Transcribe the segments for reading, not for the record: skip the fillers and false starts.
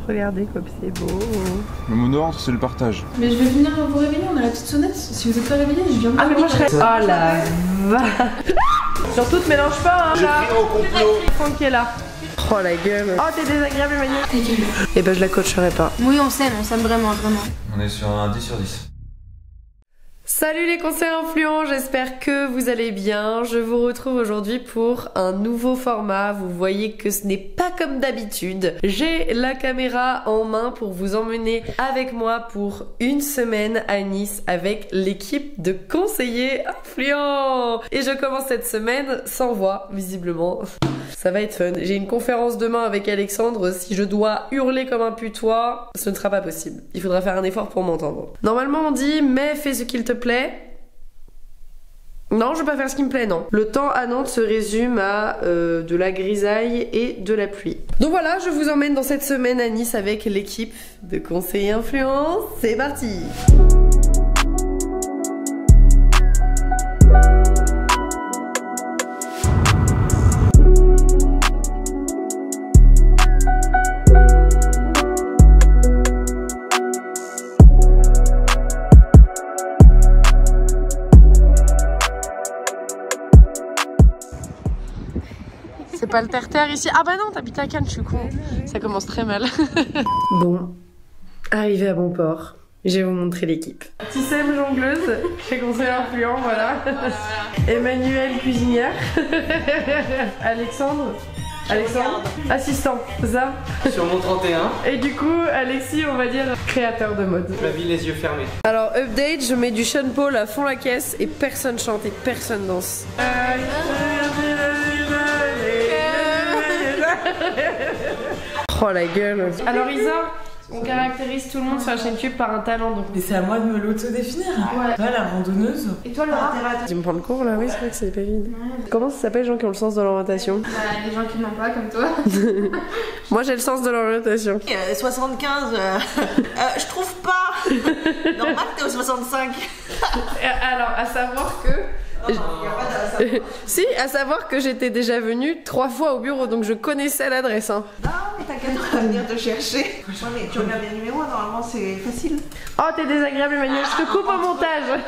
Regardez comme c'est beau. Le mot d'ordre, c'est le partage. Mais je vais venir vous réveiller, on a la petite sonnette. Si vous êtes pas réveillés, je viens de. Ah mais moi je serais... Oh la vache. Surtout te mélange pas hein là. Au complot. Franck qui est là. Oh la gueule. Oh t'es désagréable Emmanuel. Et ben je la coacherai pas. Oui on s'aime vraiment, vraiment. On est sur un 10 sur 10. Salut les conseillers influents, j'espère que vous allez bien. Je vous retrouve aujourd'hui pour un nouveau format. Vous voyez que ce n'est pas comme d'habitude. J'ai la caméra en main pour vous emmener avec moi pour une semaine à Nice avec l'équipe de conseillers influents. Et je commence cette semaine sans voix, visiblement. Ça va être fun. J'ai une conférence demain avec Alexandre. Si je dois hurler comme un putois, ce ne sera pas possible. Il faudra faire un effort pour m'entendre. Normalement on dit mais fais ce qu'il te plaît. Non, je vais pas faire ce qui me plaît, non. Le temps à Nantes se résume à de la grisaille et de la pluie. Donc voilà, je vous emmène dans cette semaine à Nice avec l'équipe de conseillers influents. C'est parti! C'est pas le terre-terre ici. Ah bah non, t'habites à Cannes, je suis con. Ça commence très mal. Bon, arrivé à bon port, je vais vous montrer l'équipe. Tissem jongleuse, chez conseiller influent, voilà. Emmanuel cuisinière. Alexandre, assistant, c'est ça? Sur mon 31. Et du coup, Alexis, on va dire créateur de mode. La vie les yeux fermés. Alors, update, je mets du Sean Paul à fond la caisse et personne chante et personne danse. Oh la gueule. Alors Isa, on caractérise tout le monde sur la chaîne YouTube par un talent donc. Mais c'est à moi de me l'auto-définir. Ouais. Toi la randonneuse. Et toi Laura? Tu me prends le cours là? Oui, c'est vrai que c'est pas vide. Ouais. Comment ça s'appelle les gens qui ont le sens de l'orientation? Bah les gens qui n'ont pas comme toi. Moi j'ai le sens de l'orientation. 75, je trouve pas. Normal t'es au 65. Alors à savoir que... Si, à savoir que j'étais déjà venue 3 fois au bureau, donc je connaissais l'adresse. Hein. Non, mais t'inquiète, on va venir te chercher. Ouais, mais tu regardes les numéros, normalement c'est facile. Oh, t'es désagréable Emmanuel, je te coupe au montage.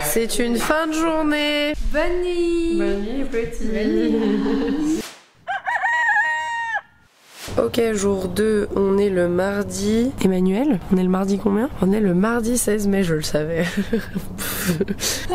C'est une fin de journée. Bonne nuit. Bonne nuit, petit. Ok, jour 2, on est le mardi... Emmanuel, on est le mardi combien? On est le mardi 16 mai, je le savais.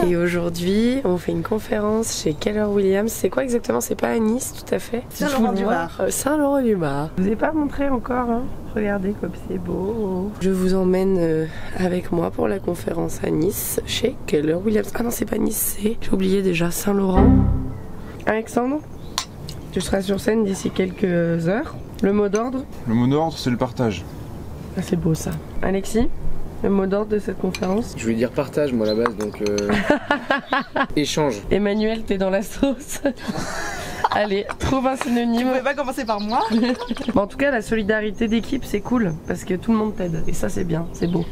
Et aujourd'hui, on fait une conférence chez Keller Williams. C'est quoi exactement? C'est pas à Nice, tout à fait? Saint-Laurent-du-Var. Saint-Laurent-du-Var. Je vous ai pas montré encore, hein. Regardez comme c'est beau. Je vous emmène avec moi pour la conférence à Nice, chez Keller Williams. Ah non, c'est pas Nice, c'est... J'ai oublié déjà, Saint-Laurent. Alexandre, tu seras sur scène d'ici quelques heures. Le mot d'ordre? Le mot d'ordre, c'est le partage. Ah, c'est beau ça. Alexis, le mot d'ordre de cette conférence? Je voulais dire partage moi à la base donc échange. Emmanuel, t'es dans la sauce. Allez, trouve un synonyme. Vous pouvez pas commencer par moi? Bon, en tout cas, la solidarité d'équipe, c'est cool parce que tout le monde t'aide. Et ça, c'est bien, c'est beau.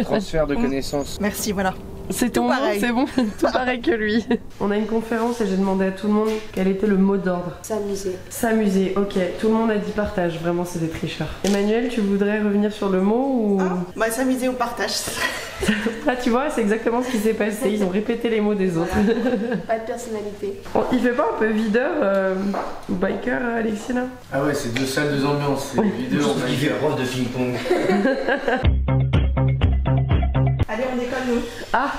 Transfert de connaissances. Merci, voilà. C'est ton mot, c'est bon, tout pareil que lui. On a une conférence et j'ai demandé à tout le monde quel était le mot d'ordre. S'amuser. S'amuser, ok. Tout le monde a dit partage, vraiment c'est des tricheurs. Emmanuel, tu voudrais revenir sur le mot ou... Ah, bah s'amuser au partage. Là tu vois, c'est exactement ce qui s'est passé, ils ont répété les mots des autres. Pas de personnalité. Il fait pas un peu videur ou biker Alexis là? Ah ouais c'est 2 salles, 2 ambiances. C'est vidéo, on a fait prof de ping-pong. Allez, on décolle nous. Ah,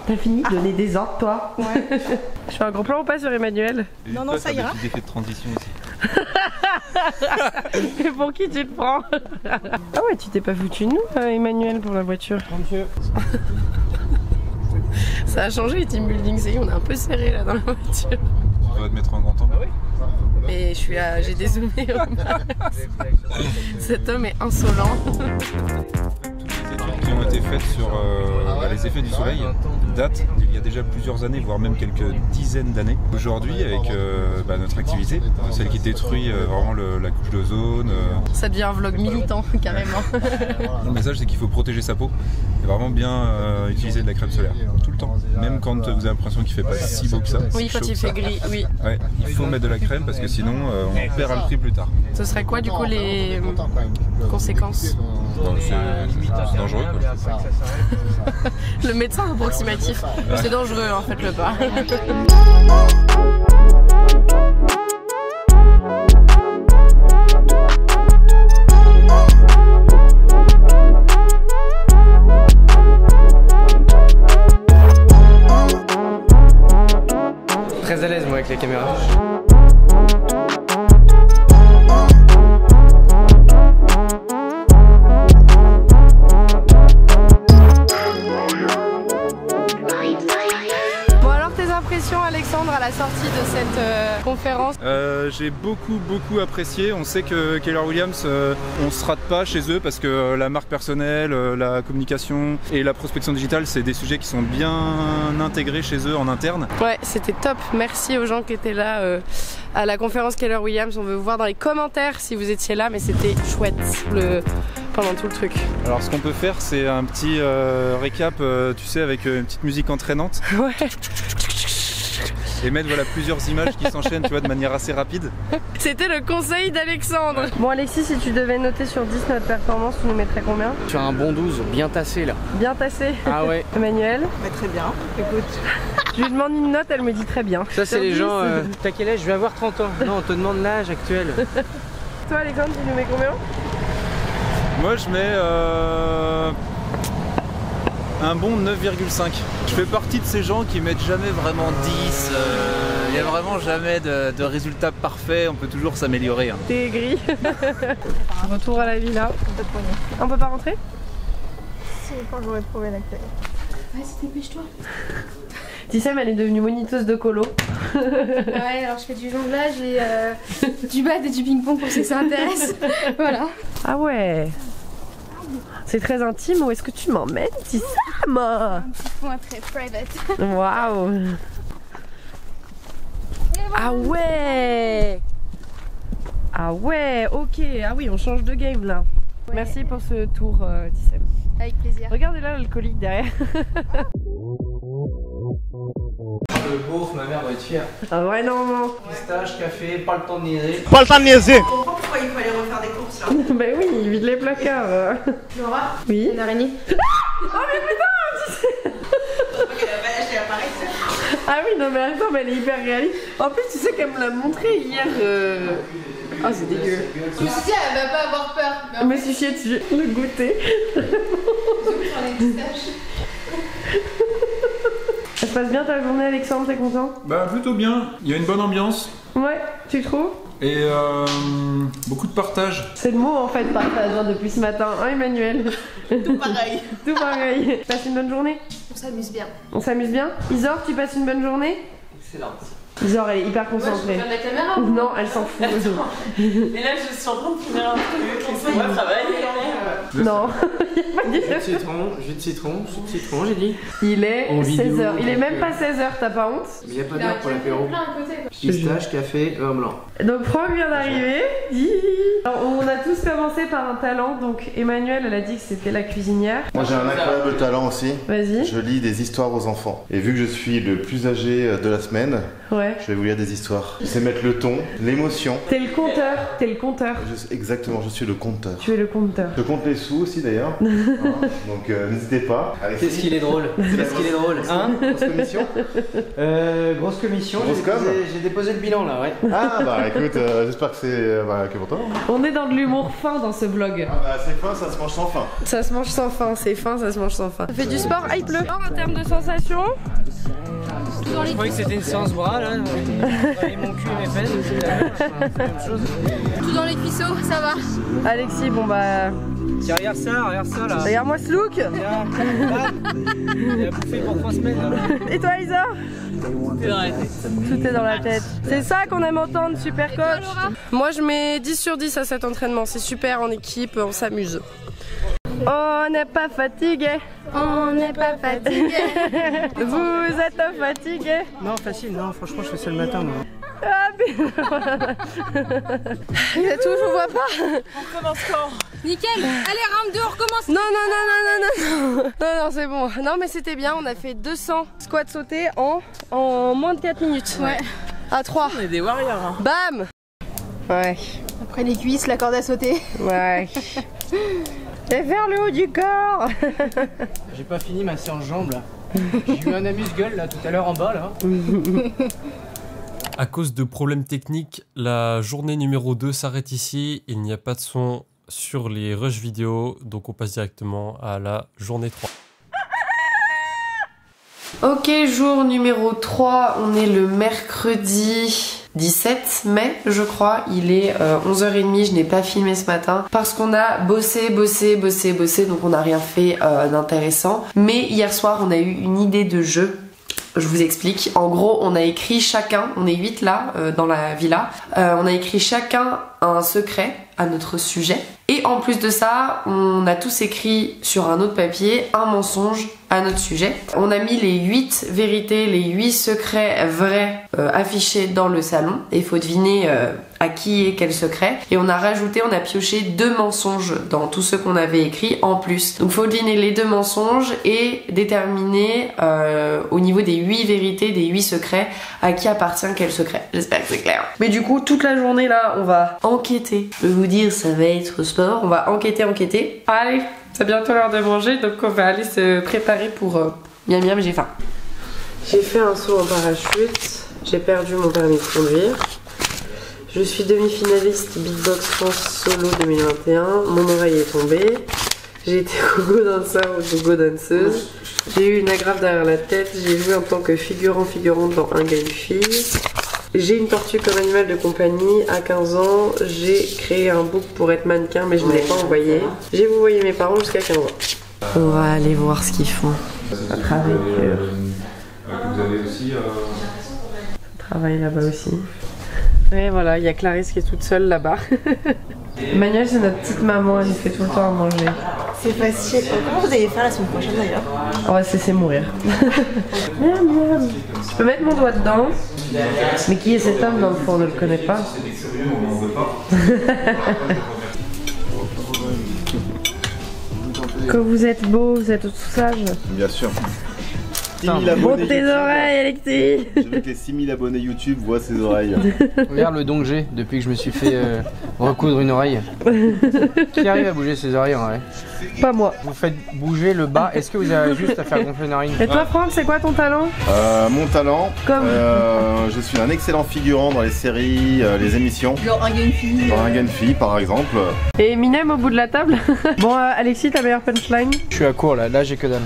t'as fini de donner des ordres toi? Ouais. Je fais un gros plan ou pas sur Emmanuel? Non, non, ça ira. Des effets de transition aussi. Et pour qui tu te prends? Ah ouais, tu t'es pas foutu de nous Emmanuel pour la voiture? Monsieur. Ça a changé les team building, c'est on est un peu serré là dans la voiture. Tu dois te mettre un grand angle. Mais j'ai dézoomé au max. Cet homme est insolent. Toutes les études qui ont été faites sur les effets du soleil datent du il y a déjà plusieurs années, voire même quelques dizaines d'années. Aujourd'hui, avec notre activité, celle qui détruit vraiment la couche d'ozone. Ça devient un vlog militant, carrément. Le message, c'est qu'il faut protéger sa peau et vraiment bien utiliser de la crème solaire tout le temps. Même quand vous avez l'impression qu'il fait pas si beau que ça. Oui, quand il fait gris, oui. Ouais, il faut mettre de la crème parce que sinon on perd le prix plus tard. Ce serait quoi du coup les conséquences? C'est dangereux quoi. Le médecin approximatif. C'est dangereux, en fait, le pas. Très à l'aise moi avec la caméra. Alexandre, à la sortie de cette conférence? J'ai beaucoup apprécié. On sait que Keller Williams, on se rate pas chez eux parce que la marque personnelle, la communication et la prospection digitale, c'est des sujets qui sont bien intégrés chez eux en interne. Ouais, c'était top. Merci aux gens qui étaient là à la conférence Keller Williams. On veut vous voir dans les commentaires si vous étiez là, mais c'était chouette pendant tout le truc. Alors ce qu'on peut faire, c'est un petit récap, tu sais, avec une petite musique entraînante. Ouais. Et mettre plusieurs images qui s'enchaînent, tu vois, de manière assez rapide. C'était le conseil d'Alexandre. Ouais. Bon Alexis, si tu devais noter sur 10 notre performance, tu nous mettrais combien? Tu as un bon 12, bien tassé là. Bien tassé. Ah ouais. Emmanuel? Très bien. Écoute, je lui demande une note, elle me dit très bien. Ça c'est les gens, t'as quel âge? Je vais avoir 30 ans. Non, on te demande l'âge actuel. Toi Alexandre, tu nous mets combien? Moi je mets un bon 9,5. Je fais partie de ces gens qui mettent jamais vraiment 10. Il n'y a vraiment jamais de résultat parfait, on peut toujours s'améliorer. Hein. T'es gris. Retour à la villa. On peut pas rentrer? Si, quand j'aurais prouvé la clé. Vas-y, dépêche-toi. Tissem, elle est devenue moniteuse de colo. Ouais, alors je fais du jonglage et du bad et du ping-pong pour ceux que ça intéresse. Voilà. Ah ouais. C'est très intime, où est-ce que tu m'emmènes, Tissem? Un petit point très private. Waouh. Ah ouais. Ah ouais, ok. Ah oui, on change de game là. Ouais. Merci pour ce tour, Tissem. Avec plaisir. Regardez là l'alcoolique derrière. Le beauf, ma mère va être fière. Ah ouais, non. Pistache, café, pas le temps de niaiser. Pas le temps de niaiser. Je comprends pourquoi il fallait refaire des courses là. Bah oui, il vide les placards. Laura? Oui. Une araignée. Oh mais putain, ah oui, non mais attends, mais elle est hyper réaliste. En plus, tu sais qu'elle me l'a montré hier. Oh, c'est dégueu. Je me suis dit, elle va pas avoir peur. Je me suis chiée dessus. Le goûter. Ça se passe bien ta journée, Alexandre? T'es content? Bah plutôt bien. Il y a une bonne ambiance. Ouais, tu trouves? Et beaucoup de partage. C'est le mot en fait, partage, hein, depuis ce matin. Hein, Emmanuel? Tout pareil. Tout pareil. Tu passes une bonne journée? On s'amuse bien. On s'amuse bien? Isor, tu passes une bonne journée? Excellent. Isor, elle est hyper concentrée. Ouais, je regarde la caméra. Non, elle s'en fout. Et là, je suis en train de filmer un truc. Moi, travail. Non, il n'y a pas de Jus de citron, j'ai dit. Il est En 16h. vidéo, Il est même pas 16h, t'as pas honte? Mais il n'y a pas d'heure pour l'apéro. Pistache, café, vin blanc. Donc Franck vient d'arriver. Alors, on a tous commencé par un talent. Donc Emmanuel, elle a dit que c'était la cuisinière. Moi j'ai un incroyable talent aussi. Vas-y. Je lis des histoires aux enfants. Et vu que je suis le plus âgé de la semaine, Ouais. je vais vous lire des histoires. Je sais mettre le ton, l'émotion. T'es le compteur. T'es le compteur. Exactement, je suis le conteur. Tu es le compteur. Je compte les sous aussi d'ailleurs. Hein, donc n'hésitez pas. Qu'est-ce qu'il est drôle? Qu'est-ce qu'il est drôle? Hein? Grosse commission. Grosse commission. Grosse com. J'ai déposé le bilan là, ouais. Ah bah écoute, j'espère que c'est pour toi. On est dans de l'humour fin dans ce vlog. Ah bah c'est fin, ça se mange sans fin. Ça se mange sans fin, c'est fin, ça se mange sans fin. Ça fait du sport, ah il pleut. En termes de sensations, Je croyais que c'était une séance bras là. Travailler mon cul et mes fesses, c'est la même chose. Tout dans les cuisseaux, ça va. Alexis, bon bah... Tiens, regarde ça là. Regarde-moi ce look. Il a bouffé pour 3 semaines là. Et toi Isa? Tout est dans la tête. Tout est dans la tête. C'est ça qu'on aime entendre, super Et toi, coach. Laura? Moi je mets 10 sur 10 à cet entraînement, c'est super en équipe, on s'amuse. Oh, on n'est pas fatigué. On n'est pas fatigué. Vous êtes fatigué? Non, facile, non, franchement, je fais ça le matin, moi. Ah, il a tout, je vous vois pas. On commence quand? Nickel. Allez, round 2, on recommence. Non, non, c'est bon. Non, mais c'était bien, on a fait 200 squats sautés en moins de 4 minutes. Ouais. À 3. On est des warriors, hein. Bam. Ouais. Après les cuisses, la corde à sauter. Ouais. Et vers le haut du corps. J'ai pas fini ma séance jambes là. J'ai eu un amuse-gueule là tout à l'heure en bas là. À cause de problèmes techniques, la journée numéro 2 s'arrête ici. Il n'y a pas de son sur les rushs vidéo, donc on passe directement à la journée 3. Ok, jour numéro 3, on est le mercredi 17 mai, je crois. Il est 11h30, je n'ai pas filmé ce matin parce qu'on a bossé, donc on n'a rien fait d'intéressant. Mais hier soir, on a eu une idée de jeu. Je vous explique. En gros, on a écrit chacun, on est 8 là dans la villa, on a écrit chacun un secret à notre sujet. Et en plus de ça, on a tous écrit sur un autre papier un mensonge à notre sujet. On a mis les 8 vérités, les 8 secrets vrais affichés dans le salon. Et il faut deviner à qui est quel secret. Et on a rajouté, on a pioché 2 mensonges dans tous ceux qu'on avait écrits en plus. Donc il faut deviner les 2 mensonges et déterminer au niveau des 8 vérités, des 8 secrets, à qui appartient quel secret. J'espère que c'est clair. Mais du coup, toute la journée là, on va enquêter. Je vais vous dire, ça va être sport. On va enquêter. Allez, c'est bientôt l'heure de manger, donc on va aller se préparer pour miam miam, j'ai faim. J'ai fait un saut en parachute. J'ai perdu mon permis de conduire. Je suis demi-finaliste Beatbox France Solo 2021. Mon oreille est tombée. J'ai été gogo danseur ou gogo danseuse. J'ai eu une agrafe derrière la tête. J'ai joué en tant que figurante dans Un Game Fille. J'ai une tortue comme animal de compagnie. À 15 ans, j'ai créé un book pour être mannequin, mais je ne l'ai pas envoyé. J'ai vouvoyé mes parents jusqu'à 15 ans. On va aller voir ce qu'ils font. Ça travaille. Vous avez aussi... Travaille là-bas aussi. Et voilà, il y a Clarisse qui est toute seule là-bas. Manuel, c'est notre petite maman, elle nous fait tout le temps à manger. C'est facile. Comment vous allez faire la semaine prochaine d'ailleurs? On va se laisser mourir. Miam, miam. Je peux mettre mon doigt dedans. Mais qui est cet homme dans le fond? On ne le connaît pas. Que vous êtes beau, vous êtes tout sage. Bien sûr. 6 000 Monte abonnés tes oreilles, Alexis. Je veux que les 6 000 abonnés YouTube voient ses oreilles. Regarde le don que j'ai depuis que je me suis fait recoudre une oreille. Qui arrive à bouger ses oreilles en vrai? Pas moi. Vous faites bouger le bas, est-ce que vous avez juste à faire gonfler une oreille? Et toi, Franck, c'est quoi ton talent? Mon talent, Comme... je suis un excellent figurant dans les séries, les émissions. Genre Un Game Fille. Dans Un Game Fille par exemple. Et Eminem au bout de la table. Bon, Alexis, ta meilleure punchline? Je suis à court là j'ai que dalle.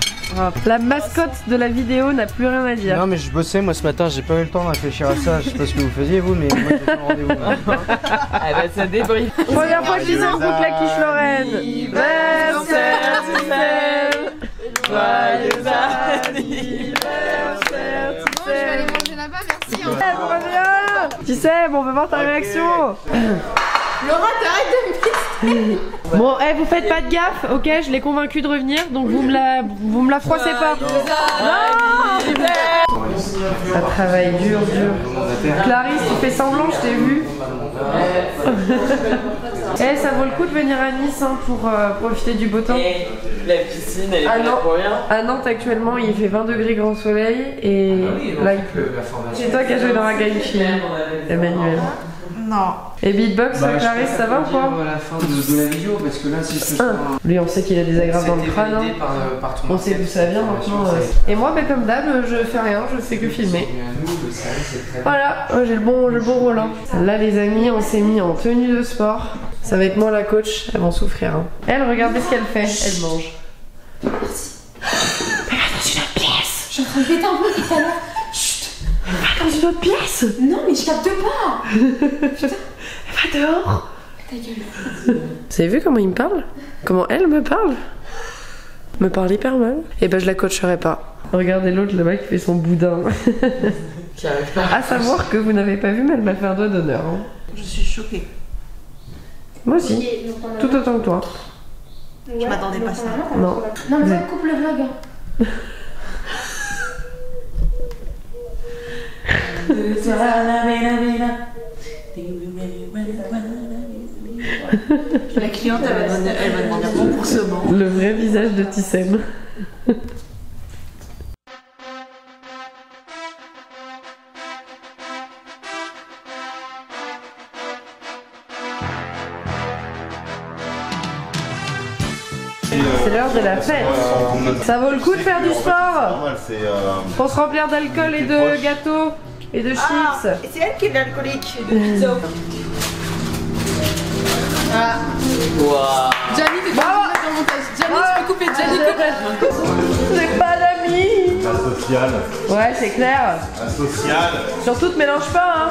La mascotte de la vidéo n'a plus rien à dire. Non mais je bossais moi ce matin, j'ai pas eu le temps de réfléchir à ça, je sais pas ce que vous faisiez vous, mais moi j'ai fait un rendez-vous. Ah bah ça débriefe. Première fois que je écoute la quiche Lorraine. Anniversaire, joyeux anniversaire, Bon, je vais aller manger là-bas, merci. Hein. trop bien. Tu sais, bon, on veut voir ta réaction. Laura, t'arrêtes de me... Bon, vous faites pas de gaffe, ok? Je l'ai convaincu de revenir, donc vous me la froissez pas. Non. Ça travaille dur. Clarisse, tu fais semblant, je t'ai vu. Ça vaut le coup de venir à Nice hein, pour profiter du beau temps. La piscine, elle est pas là pour rien. À Nantes actuellement, il fait 20 degrés grand soleil et là il pleut. C'est toi qui as joué dans la game fille, Emmanuel. Non. Et beatbox, Clarisse, ça va ou quoi? À la fin de la vidéo parce que là si ce soir... Lui, on sait qu'il a des agrafes dans le crâne. On sait d'où ça vient maintenant. Et moi, comme d'hab, je fais rien, je fais que filmer. Voilà, j'ai le bon rôle. Hein. Là, les amis, on s'est mis en tenue de sport. Ça va être moi la coach, elles vont souffrir. Hein. Elle, regardez ce qu'elle fait, elle mange. Merci. Elle va dans une autre pièce. Je suis en train de péter un peu tout à l'heure. Chut. Elle va dans une autre pièce. Non, mais je capte pas. Putain. Elle va dehors. Ta gueule. Vous avez vu comment il me parle? Comment elle me parle? Me parle hyper mal. Et ben je la coacherai pas. Regardez l'autre là-bas qui fait son boudin. À savoir que vous n'avez pas vu, mais elle m'a fait un doigt d'honneur. Hein. Je suis choquée. Moi aussi. Tout autant que toi. Je m'attendais pas à ça. Non. Non, mais ça coupe le vlog. Hein. La cliente, elle va demander remboursement. Le vrai visage de Tissem. C'est l'heure de la fête. Ça vaut le coup de faire du sport pour se remplir d'alcool et de gâteaux et de chips. C'est elle qui est l'alcoolique. Waouh. Gianni, t'es pas dans le montage. Gianni, tu peux couper. Gianni, coupe. J'ai pas d'amis. Asocial. Ouais, c'est clair. Asocial. Surtout te mélange pas, hein.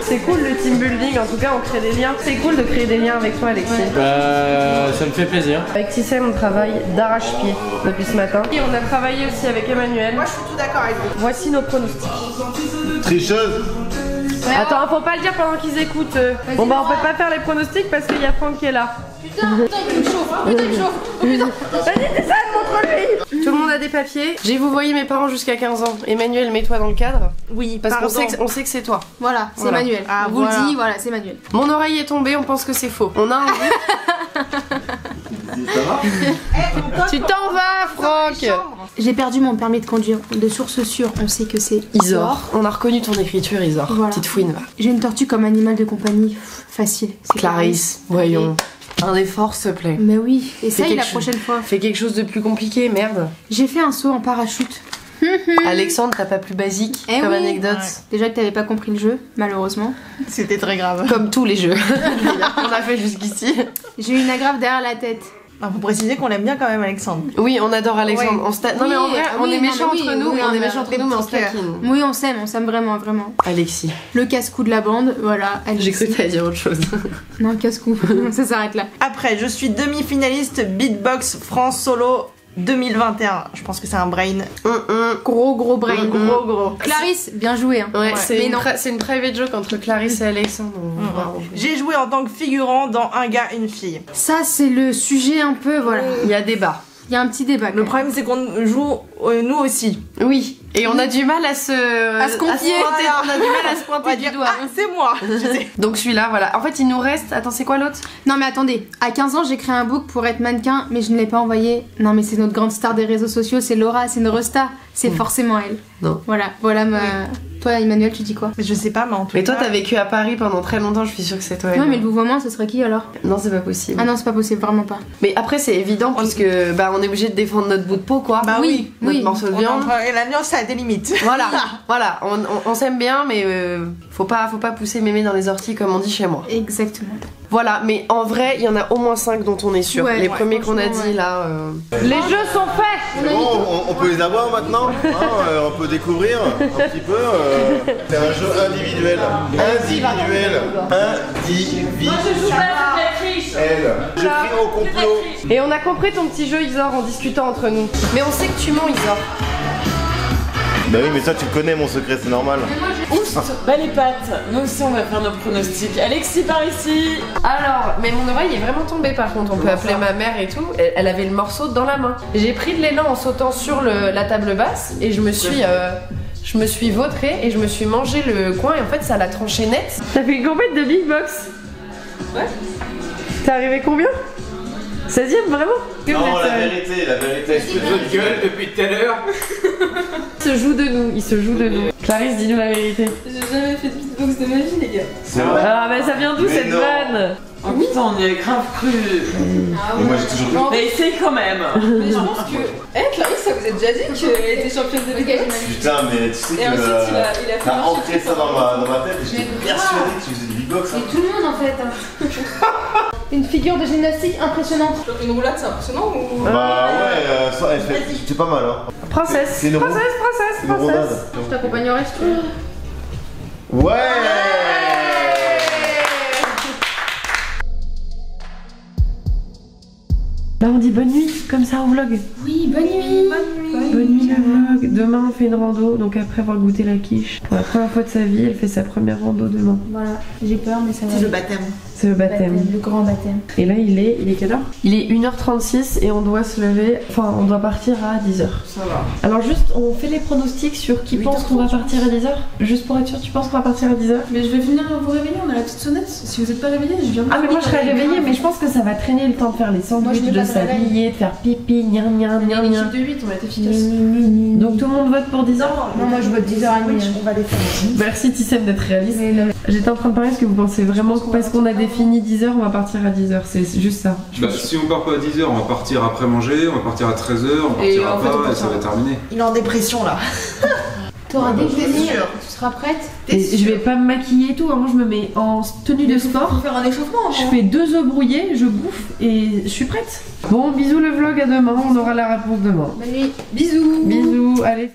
C'est cool le team building, en tout cas on crée des liens. C'est cool de créer des liens avec toi, Alexis. Ça me fait plaisir. Avec Tissem, on travaille d'arrache-pied depuis ce matin. Et on a travaillé aussi avec Emmanuel. Moi, je suis tout d'accord avec vous. Voici nos pronostics. Tricheuse. Attends, faut pas le dire pendant qu'ils écoutent. Bon bah on peut pas faire les pronostics parce qu'il y a Franck qui est là. Putain, il me chauffe. Putain, il me chauffe. Putain. Vas-y, Tissem, montre-lui. Tout le monde a des papiers. J'ai vous voyez mes parents jusqu'à 15 ans. Emmanuel, mets-toi dans le cadre. Oui, Parce qu'on sait que c'est toi. Voilà, c'est Voilà. Manuel. Ah, On vous voilà. le dit, voilà, c'est Manuel. Mon oreille est tombée, on pense que c'est faux. On a un Tu t'en vas, Franck. J'ai perdu mon permis de conduire. De source sûre, on sait que c'est Isor. On a reconnu ton écriture, Isor. Voilà. Petite fouine, va. J'ai une tortue comme animal de compagnie. Facile. C'est Clarisse, voyons. Un effort, s'il te plaît. Mais oui, essaye quelque la chose. prochaine fois. Fais quelque chose de plus compliqué, merde. J'ai fait un saut en parachute. Alexandre, t'as pas plus basique Eh comme oui. anecdote. Déjà que t'avais pas compris le jeu, malheureusement. C'était très grave. Comme tous les jeux qu'on a fait jusqu'ici. J'ai eu une agrafe derrière la tête. Alors, faut préciser qu'on l'aime bien quand même, Alexandre. Oui, on adore Alexandre. Ouais. Non mais en vrai, on est non, méchants mais oui, entre nous, oui, on est mais méchants entre nous, mais on se taquine. Oui, on s'aime vraiment, vraiment. Alexis, Le casse-cou de la bande, voilà. j'ai cru que t'allais dire autre chose. Non, casse-cou, ça s'arrête là. Après, je suis demi-finaliste Beatbox France Solo 2021. Je pense que c'est un brain. Gros brain. Gros. Clarisse, bien joué. Hein. Ouais, Mais non. c'est une private joke entre Clarisse et Alexandre. J'ai joué en tant que figurant dans Un gars, une fille. Ça, c'est le sujet un peu, voilà. Il y a débat. Il y a un petit débat. Le problème, c'est qu'on joue nous aussi. Oui, et on a du mal à se confier. pointer. On a du mal à se On va pointer dire, du doigt. ah, c'est moi. Je sais. Donc celui-là, voilà. En fait, il nous reste. Attends, c'est quoi l'autre? Non mais attendez, à 15 ans j'ai créé un book pour être mannequin mais je ne l'ai pas envoyé. Non mais c'est notre grande star des réseaux sociaux, c'est Laura, c'est une resta, c'est forcément elle. Non. Voilà ma... Toi Emmanuel tu dis quoi? Mais je sais pas, mais en tout Mais toi, cas. t'as vécu à Paris pendant très longtemps, je suis sûre que c'est toi. Non mais le vouvoiement ce serait qui alors? Non, c'est pas possible. Ah non c'est pas possible, vraiment pas. Mais après, c'est évident puisque bah, on est obligé de défendre notre bout de peau, quoi. Bah oui. Notre morceau de viande. Et l'alliance, ça a des limites. Voilà, on s'aime bien, mais faut pas pousser mémé dans les orties comme on dit chez moi. Exactement. Voilà, mais en vrai, il y en a au moins 5 dont on est sûr. Ouais, les ouais, premiers qu'on a franchement, dit ouais. là. Les jeux sont faits. C'est bon, on peut les avoir maintenant hein, on peut découvrir un petit peu. C'est un jeu individuel. Individuel. Je crie au complot. Et on a compris ton petit jeu, Isor, en discutant entre nous. Mais on sait que tu mens, Isor. Bah oui, mais ça tu connais mon secret, c'est normal. Bah les pattes, nous aussi on va faire nos pronostics. Alexis par ici. Alors, mais mon oreille est vraiment tombée par contre, on peut appeler ma mère et tout. Elle avait le morceau dans la main. J'ai pris de l'élan en sautant sur la table basse et je me suis vautrée et je me suis mangé le coin et en fait ça l'a tranché net. T'as fait une compète de big box? Ouais. T'es arrivé combien? 16ème vraiment? Non, la vérité. Votre gueule depuis tout à l'heure. Il se joue de nous. Clarisse, dis-nous la vérité. J'ai jamais fait de beatbox de ma vie les gars. C'est vrai. Ah bah ça vient d'où Mais cette non. vanne? Oh putain on y a grave cru. Mais moi j'ai toujours Mais essaye quand même. Mais je pense que. Eh, Clarisse, ça vous a déjà dit qu'elle était championne de beatbox? Putain, mais tu sais Et ensuite, il a fait t'as marcher ancré ça dans ma tête et j'étais persuadé que tu faisais du beatbox. Mais tout le monde en fait. Hein. Une figure de gymnastique impressionnante. Genre une roulade, c'est impressionnant ou. Bah ouais, ça, c'est pas mal hein. Princesse. C'est une Princesse. Une rodade. Je t'accompagne au resto. Ouais. Là on dit bonne nuit, comme ça au vlog. Oui, bonne nuit. Bonne nuit le vlog. Demain on fait une rando, donc après avoir goûté la quiche. Pour la première fois de sa vie, elle fait sa première rando demain. Voilà, j'ai peur mais ça va. C'est le aller. baptême. C'est le baptême. Le grand baptême. Et là, il est quelle heure? Il est 1h36 et on doit se lever, enfin, on doit partir à 10h. Ça va. Alors, juste, on fait les pronostics sur qui pense qu'on va partir à 10h? Juste pour être sûr, tu penses qu'on va partir à 10h? Mais je vais venir vous réveiller, on a la petite sonnette. Si vous êtes pas réveillés, je viens. Ah, mais moi je serais réveillée, mais je pense que ça va traîner le temps de faire les sandwichs, Moi, je me de lève à la s'habiller, de faire pipi, gna gna gna On est une gna. équipe de 8, on va être efficace. Donc tout le monde vote pour 10h? Non, moi je vote 10h30. On va les faire. Merci Tissem d'être réaliste. J'étais en train de parler, est-ce que vous pensez vraiment que parce qu'on a défini 10h, on va partir à 10h? C'est juste ça. Bah, si on part pas à 10h, on va partir après manger, on va partir à 13h, on Et partira en fait, pas et ça va terminer. Il est en dépression là. T'auras des C'est plaisirs, sûr. tu seras prête? Et je vais pas me maquiller et tout, vraiment je me mets en tenue de sport. Pour faire un échauffement. Je fais 2 œufs brouillés, je bouffe et je suis prête. Bon, bisous le vlog, à demain, on aura la réponse demain. Bonne nuit. Bisous. Bisous, allez.